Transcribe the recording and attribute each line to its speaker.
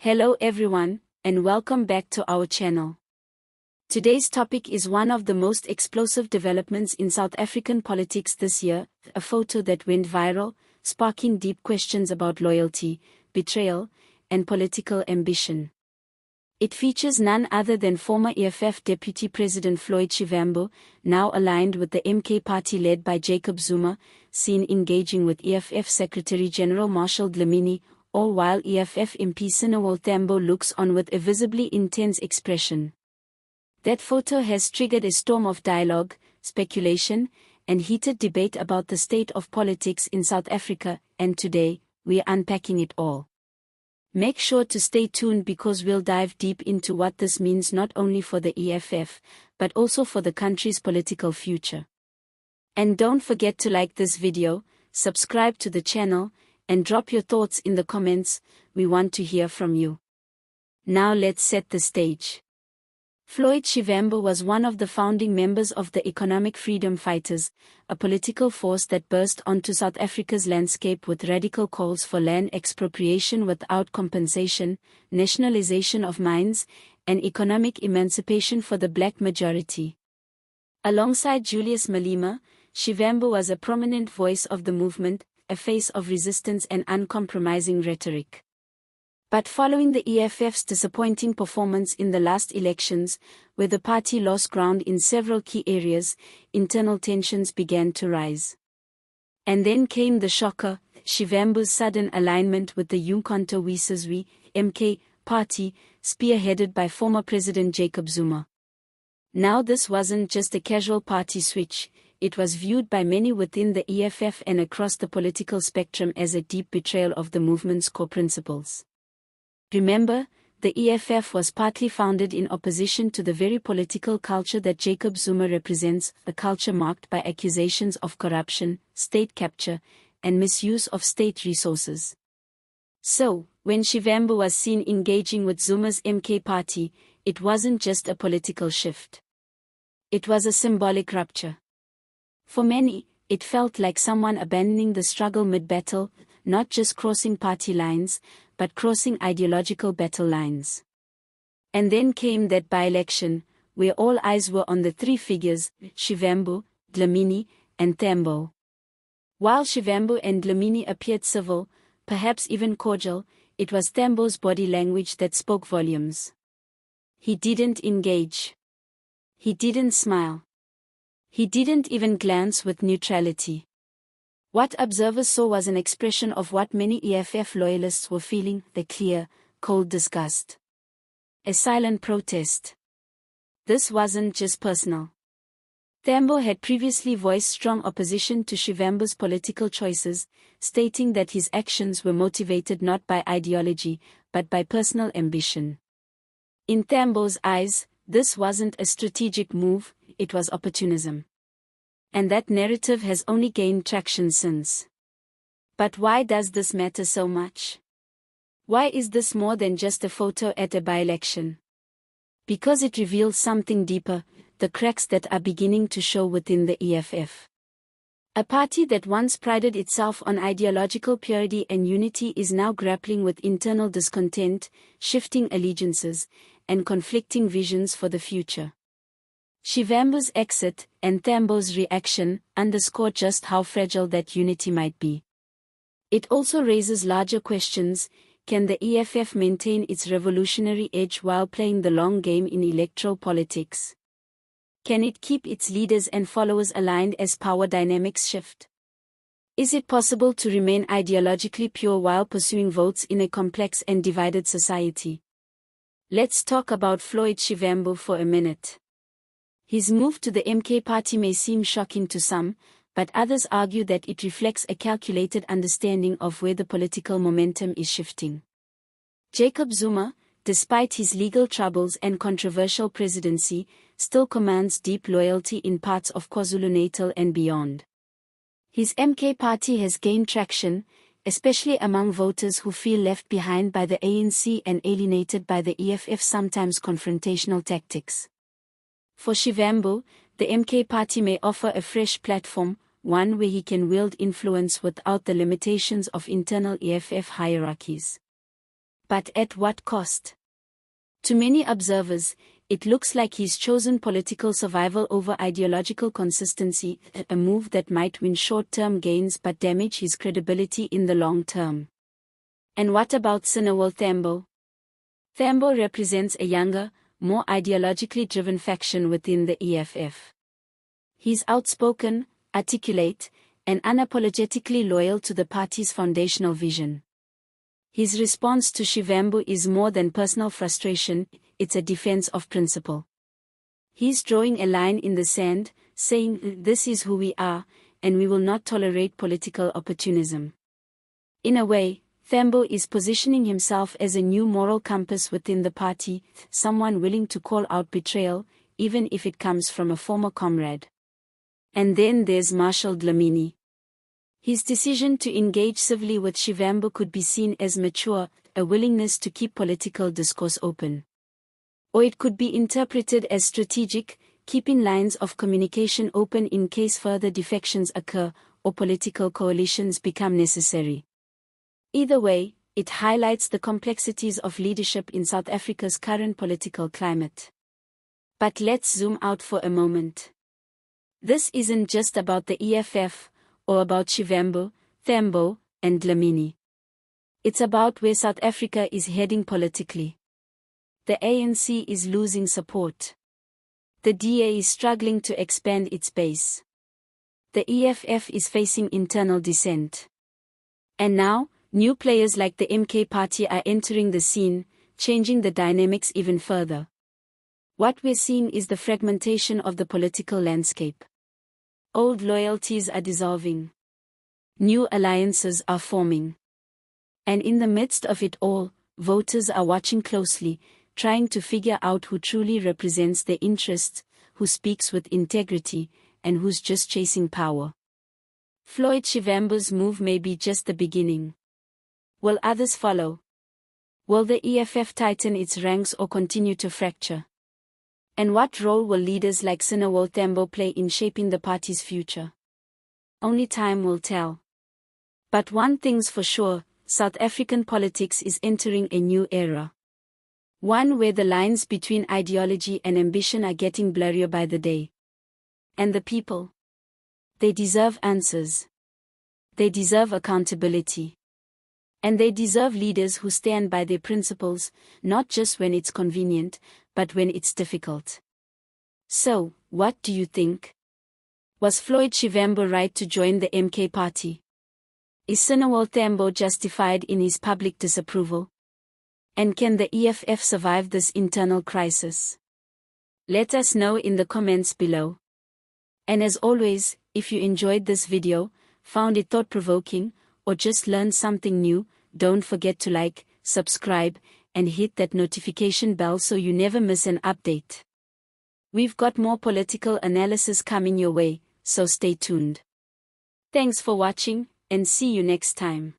Speaker 1: Hello everyone, and welcome back to our channel. Today's topic is one of the most explosive developments in South African politics this year, a photo that went viral, sparking deep questions about loyalty, betrayal, and political ambition. It features none other than former EFF Deputy President Floyd Shivambu, now aligned with the MK party led by Jacob Zuma, seen engaging with EFF Secretary-General Marshall Dlamini, all while EFF MP Sinawo Thambo looks on with a visibly intense expression. That photo has triggered a storm of dialogue, speculation, and heated debate about the state of politics in South Africa, and today, we're unpacking it all. Make sure to stay tuned because we'll dive deep into what this means not only for the EFF, but also for the country's political future. And don't forget to like this video, subscribe to the channel, and drop your thoughts in the comments. We want to hear from you. Now let's set the stage. Floyd Shivambu was one of the founding members of the Economic Freedom Fighters, a political force that burst onto South Africa's landscape with radical calls for land expropriation without compensation, nationalization of mines, and economic emancipation for the black majority. Alongside Julius Malema, Shivambu was a prominent voice of the movement, a face of resistance and uncompromising rhetoric. But following the EFF's disappointing performance in the last elections, where the party lost ground in several key areas, internal tensions began to rise. And then came the shocker, Shivambu's sudden alignment with the uMkhonto weSizwe, MK, party, spearheaded by former President Jacob Zuma. Now this wasn't just a casual party switch. It was viewed by many within the EFF and across the political spectrum as a deep betrayal of the movement's core principles. Remember, the EFF was partly founded in opposition to the very political culture that Jacob Zuma represents, a culture marked by accusations of corruption, state capture, and misuse of state resources. So, when Shivambu was seen engaging with Zuma's MK party, it wasn't just a political shift. It was a symbolic rupture. For many, it felt like someone abandoning the struggle mid-battle, not just crossing party lines, but crossing ideological battle lines. And then came that by-election, where all eyes were on the three figures, Shivambu, Dlamini, and Thambo. While Shivambu and Dlamini appeared civil, perhaps even cordial, it was Thambo's body language that spoke volumes. He didn't engage. He didn't smile. He didn't even glance with neutrality. What observers saw was an expression of what many EFF loyalists were feeling, the clear, cold disgust. A silent protest. This wasn't just personal. Thambo had previously voiced strong opposition to Shivambu's political choices, stating that his actions were motivated not by ideology, but by personal ambition. In Thambo's eyes, this wasn't a strategic move, it was opportunism. And that narrative has only gained traction since. But why does this matter so much? Why is this more than just a photo at a by-election? Because it reveals something deeper, the cracks that are beginning to show within the EFF. A party that once prided itself on ideological purity and unity is now grappling with internal discontent, shifting allegiances, and conflicting visions for the future. Shivambu's exit, and Thambo's reaction, underscore just how fragile that unity might be. It also raises larger questions. Can the EFF maintain its revolutionary edge while playing the long game in electoral politics? Can it keep its leaders and followers aligned as power dynamics shift? Is it possible to remain ideologically pure while pursuing votes in a complex and divided society? Let's talk about Floyd Shivambu for a minute. His move to the MK party may seem shocking to some, but others argue that it reflects a calculated understanding of where the political momentum is shifting. Jacob Zuma, despite his legal troubles and controversial presidency, still commands deep loyalty in parts of KwaZulu-Natal and beyond. His MK party has gained traction, especially among voters who feel left behind by the ANC and alienated by the EFF's sometimes confrontational tactics. For Shivambu, the MK party may offer a fresh platform, one where he can wield influence without the limitations of internal EFF hierarchies. But at what cost? To many observers, it looks like he's chosen political survival over ideological consistency, a move that might win short-term gains but damage his credibility in the long term. And what about Sinawo Thambo? Thambo represents a younger, more ideologically driven faction within the EFF. He's outspoken, articulate, and unapologetically loyal to the party's foundational vision. His response to Shivambu is more than personal frustration, it's a defense of principle. He's drawing a line in the sand, saying, "This is who we are, and we will not tolerate political opportunism." In a way, Thambo is positioning himself as a new moral compass within the party, someone willing to call out betrayal, even if it comes from a former comrade. And then there's Marshall Dlamini. His decision to engage civilly with Shivambu could be seen as mature, a willingness to keep political discourse open. Or it could be interpreted as strategic, keeping lines of communication open in case further defections occur, or political coalitions become necessary. Either way, it highlights the complexities of leadership in South Africa's current political climate. But let's zoom out for a moment. This isn't just about the EFF, or about Shivambu, Thambo, and Dlamini. It's about where South Africa is heading politically. The ANC is losing support. The DA is struggling to expand its base. The EFF is facing internal dissent. And now, new players like the MK Party are entering the scene, changing the dynamics even further. What we're seeing is the fragmentation of the political landscape. Old loyalties are dissolving. New alliances are forming. And in the midst of it all, voters are watching closely, trying to figure out who truly represents their interests, who speaks with integrity, and who's just chasing power. Floyd Shivambu's move may be just the beginning. Will others follow? Will the EFF tighten its ranks or continue to fracture? And what role will leaders like Sinawo Thambo play in shaping the party's future? Only time will tell. But one thing's for sure, South African politics is entering a new era. One where the lines between ideology and ambition are getting blurrier by the day. And the people? They deserve answers. They deserve accountability. And they deserve leaders who stand by their principles, not just when it's convenient, but when it's difficult. So, what do you think? Was Floyd Shivambu right to join the MK Party? Is Sinawo Thambo justified in his public disapproval? And can the EFF survive this internal crisis? Let us know in the comments below. And as always, if you enjoyed this video, found it thought-provoking, or just learned something new, don't forget to like, subscribe, and hit that notification bell so you never miss an update. We've got more political analysis coming your way, so stay tuned. Thanks for watching, and see you next time.